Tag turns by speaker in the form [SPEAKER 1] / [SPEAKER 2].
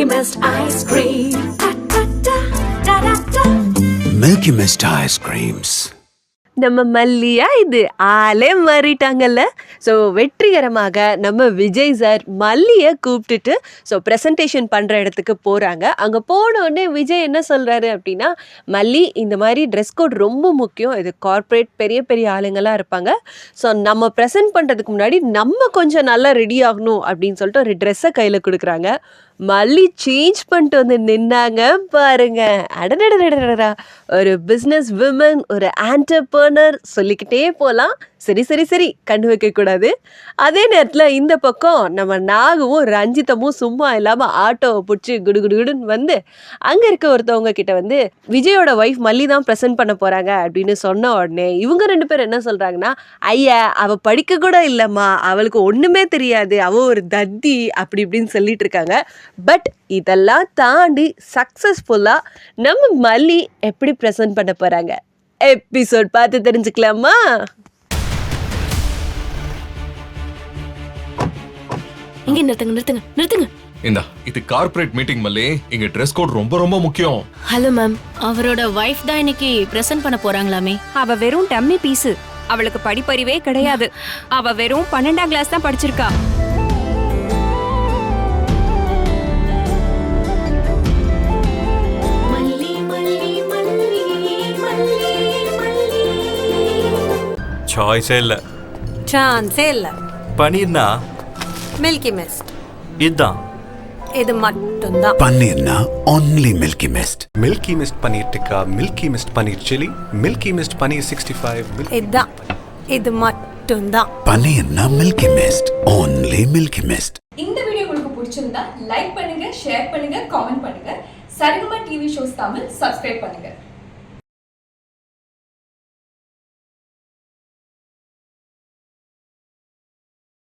[SPEAKER 1] Milky Mist ice cream. Da, da, da, da, da.
[SPEAKER 2] Milky Mist ice creams.
[SPEAKER 3] நம்ம மல்லியா இது ஆளே மாறிட்டாங்கல்ல. So வெற்றிகரமாக நம்ம விஜய் சார் மல்லியை கூப்பிட்டுட்டு ஸோ ப்ரெசன்டேஷன் பண்ணுற இடத்துக்கு போகிறாங்க. அங்கே போனோடனே விஜய் என்ன சொல்கிறாரு அப்படின்னா, மல்லி இந்த மாதிரி ட்ரெஸ் கோட் ரொம்ப முக்கியம், இது கார்ப்பரேட் பெரிய பெரிய ஆளுங்களாம் இருப்பாங்க, ஸோ நம்ம ப்ரெசென்ட் பண்ணுறதுக்கு முன்னாடி நம்ம கொஞ்சம் நல்லா ரெடி ஆகணும் அப்படின்னு சொல்லிட்டு ஒரு ட்ரெஸ்ஸை கையில் கொடுக்குறாங்க. மல்லி சேஞ்ச் பண்ணிட்டு வந்து நின்னாங்க பாருங்க. அடடடடடா, ஒரு பிஸ்னஸ் விமன், ஒரு ஆண்டர்பிரனர் சொல்லிக்கிட்டே போகலாம். சரி சரி சரி, கண்ணு வைக்கக்கூடாது. அதே நேரத்தில் இந்த பக்கம் நம்ம நாகவும் ரஞ்சிதமும் சும்மா இல்லாமல் ஆட்டோவை பிடிச்சி குடுகுடுன்னு வந்து அங்கே இருக்க ஒருத்தவங்க கிட்ட வந்து விஜயோட ஒய்ஃப் மல்லி தான் ப்ரெசென்ட் பண்ண போகிறாங்க அப்படின்னு சொன்ன உடனே இவங்க 2 பேர் என்ன சொல்கிறாங்கன்னா, ஐயா அவள் படிக்க கூட இல்லைம்மா, அவளுக்கு ஒன்றுமே தெரியாது, அவள் ஒரு தத்தி அப்படி இப்படின்னு சொல்லிட்டு இருக்காங்க. பட் இதெல்லாம் தாண்டி சக்ஸஸ்ஃபுல்லாக நம்ம மல்லி எப்படி ப்ரெசென்ட் பண்ண போகிறாங்க, எபிசோட் பார்த்து தெரிஞ்சுக்கலாமா?
[SPEAKER 4] இங்க நிறுத்துங்க.
[SPEAKER 5] இந்தா, இது கார்ப்பரேட் மீட்டிங் மல்லே, இங்க ட்ரெஸ் கோட் ரொம்ப ரொம்ப முக்கியம்.
[SPEAKER 4] ஹலோ மேம், அவரோட வைஃப் தான் இன்னைக்கு பிரசன்ட் பண்ண போறாங்களாமே.
[SPEAKER 6] அவ வெறும் டம்மி பீஸு, அவளுக்கு படிப்பறிவே கிடையாது. அவ வெறும் 12ஆம் கிளாஸ் தான் படிச்சிருக்கா.
[SPEAKER 7] சாய்ஸே இல்ல,
[SPEAKER 8] சான்ஸே இல்ல.
[SPEAKER 7] பன்னீர்னா
[SPEAKER 8] மில்கி மிஸ்ட்
[SPEAKER 7] இதுதான்.
[SPEAKER 8] இது மட்டும்தான்.
[SPEAKER 2] பன்னீர்னா only Milky Mist.
[SPEAKER 9] Milky Mist paneer tikka, Milky Mist paneer chilli, Milky Mist paneer 65.
[SPEAKER 8] இதுதான், இது மட்டும்தான்.
[SPEAKER 2] பன்னீர்னா Milky Mist, only Milky Mist.
[SPEAKER 10] இந்த வீடியோ உங்களுக்கு பிடிச்சிருந்தா லைக் பண்ணுங்க, ஷேர் பண்ணுங்க, காமெண்ட் பண்ணுங்க. Saregama TV shows Tamil subscribe பண்ணுங்க.